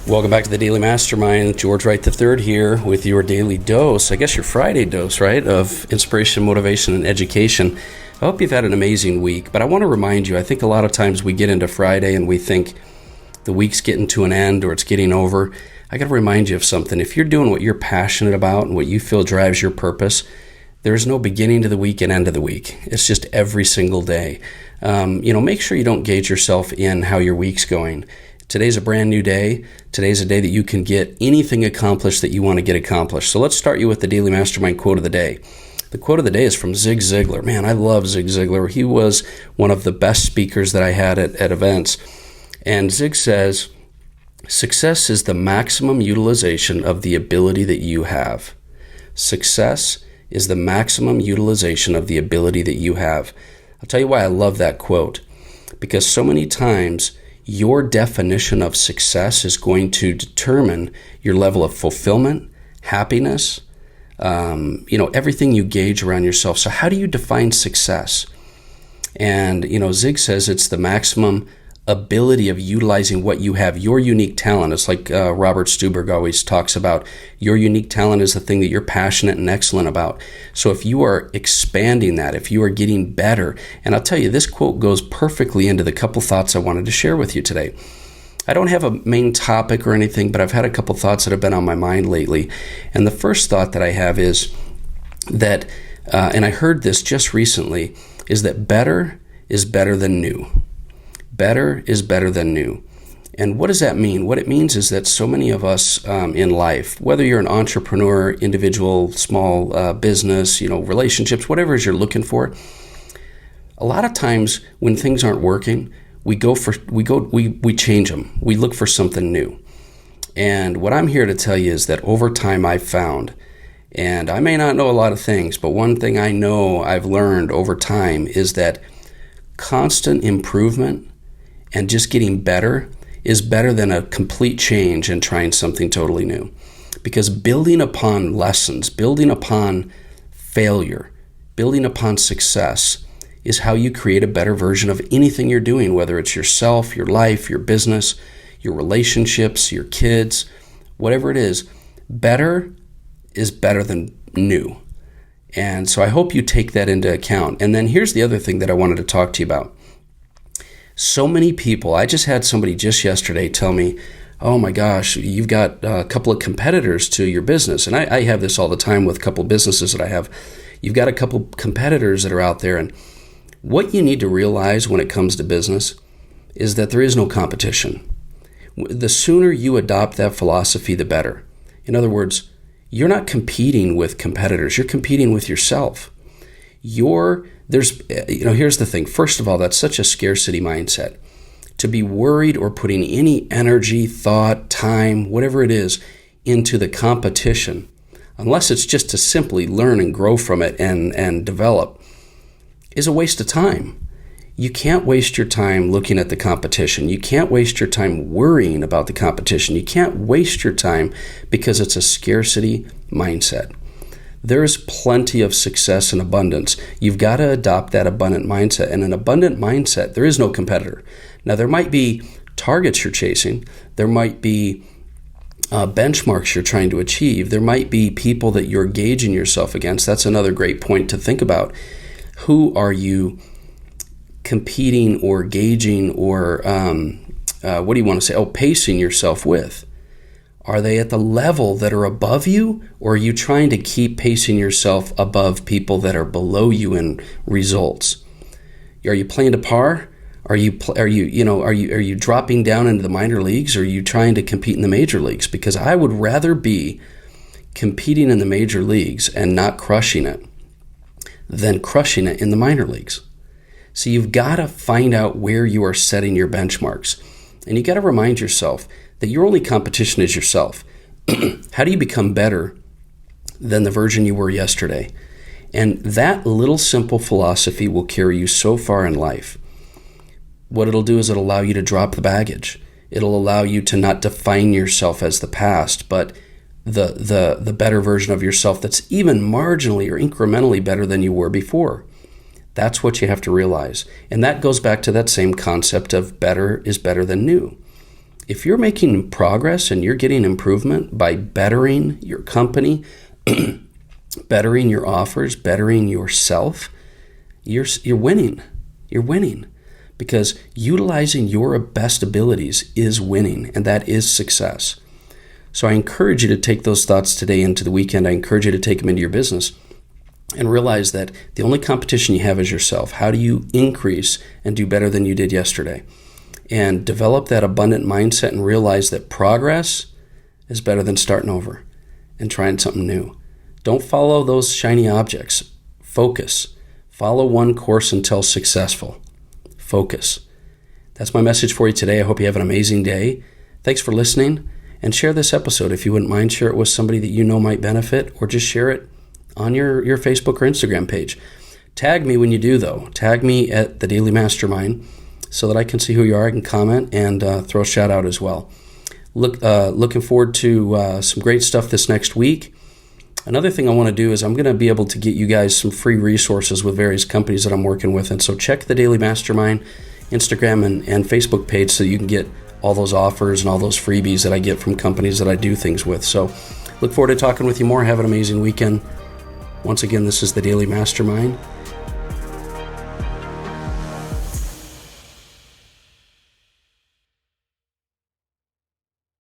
Welcome back to the Daily Mastermind. George Wright III here with your daily dose, I guess your Friday dose, right, of inspiration, motivation, and education. I hope you've had an amazing week, but I want to remind you, I think a lot of times we get into Friday and we think the week's getting to an end or it's getting over. I got to remind you of something. If you're doing what you're passionate about and what you feel drives your purpose, there's no beginning to the week and end of the week. It's just every single day. Make sure you don't gauge yourself in how your week's going. Today's a brand new day. Today's a day that you can get anything accomplished that you want to get accomplished. So let's start you with the Daily Mastermind quote of the day. The quote of the day is from Zig Ziglar. Man, I love Zig Ziglar. He was one of the best speakers that I had at events. And Zig says, "Success is the maximum utilization of the ability that you have." Success is the maximum utilization of the ability that you have. I'll tell you why I love that quote. Because so many times, your definition of success is going to determine your level of fulfillment, happiness, everything you gauge around yourself. So how do you define success? And, Zig says it's the maximum ability of utilizing what you have, your unique talent. It's like Robert Stuberg always talks about. Your unique talent is the thing that you're passionate and excellent about. So if you are expanding that, if you are getting better, and I'll tell you, this quote goes perfectly into the couple thoughts I wanted to share with you today. I don't have a main topic or anything, but I've had a couple thoughts that have been on my mind lately. And the first thought that I have is that, and I heard this just recently, is that better is better than new. Better is better than new. And what does that mean? What it means is that so many of us in life, whether you're an entrepreneur, individual, small business, relationships, whatever it is you're looking for, a lot of times when things aren't working, we change them. We look for something new. And what I'm here to tell you is that over time I've found, and I may not know a lot of things, but one thing I know I've learned over time is that constant improvement and just getting better is better than a complete change and trying something totally new. Because building upon lessons, building upon failure, building upon success is how you create a better version of anything you're doing, whether it's yourself, your life, your business, your relationships, your kids, whatever it is. Better is better than new. And so I hope you take that into account. And then here's the other thing that I wanted to talk to you about. So many people, I just had somebody just yesterday tell me, oh my gosh, you've got a couple of competitors to your business. And I have this all the time with a couple of businesses that I have. You've got a couple competitors that are out there. And what you need to realize when it comes to business is that there is no competition. The sooner you adopt that philosophy, the better. In other words, you're not competing with competitors. You're competing with yourself. Here's the thing. First of all, that's such a scarcity mindset. To be worried or putting any energy, thought, time, whatever it is, into the competition, unless it's just to simply learn and grow from it and develop, is a waste of time. You can't waste your time looking at the competition. You can't waste your time worrying about the competition. You can't waste your time because it's a scarcity mindset. There's plenty of success and abundance. You've got to adopt that abundant mindset. And an abundant mindset, there is no competitor. Now, there might be targets you're chasing. There might be benchmarks you're trying to achieve. There might be people that you're gauging yourself against. That's another great point to think about. Who are you competing or gauging or pacing yourself with? Are they at the level that are above you, or are you trying to keep pacing yourself above people that are below you in results? Are you playing to par? Are you dropping down into the minor leagues, or are you trying to compete in the major leagues? Because I would rather be competing in the major leagues and not crushing it than crushing it in the minor leagues. So you've got to find out where you are setting your benchmarks. And you got to remind yourself that your only competition is yourself. How do you become better than the version you were yesterday? And that little simple philosophy will carry you so far in life. What it'll do is it'll allow you to drop the baggage. It'll allow you to not define yourself as the past, but the better version of yourself that's even marginally or incrementally better than you were before. That's what you have to realize. And that goes back to that same concept of better is better than new. if you're making progress and you're getting improvement by bettering your company, bettering your offers, bettering yourself, you're winning. You're winning, because utilizing your best abilities is winning, and that is success. So I encourage you to take those thoughts today into the weekend. I encourage you to take them into your business and realize that the only competition you have is yourself. How do you increase and do better than you did yesterday? And develop that abundant mindset and realize that progress is better than starting over and trying something new. Don't follow those shiny objects. Focus. Follow one course until successful. Focus. That's my message for you today. I hope you have an amazing day. Thanks for listening, and share this episode. If you wouldn't mind, share it with somebody that you know might benefit, or just share it on your Facebook or Instagram page. Tag me when you do, though. Tag me at the Daily Mastermind so that I can see who you are. I can comment and throw a shout out as well. Looking forward to some great stuff this next week. Another thing I want to do is I'm going to be able to get you guys some free resources with various companies that I'm working with. And so check the Daily Mastermind Instagram and Facebook page so you can get all those offers and all those freebies that I get from companies that I do things with. So look forward to talking with you more. Have an amazing weekend. Once again, this is the Daily Mastermind,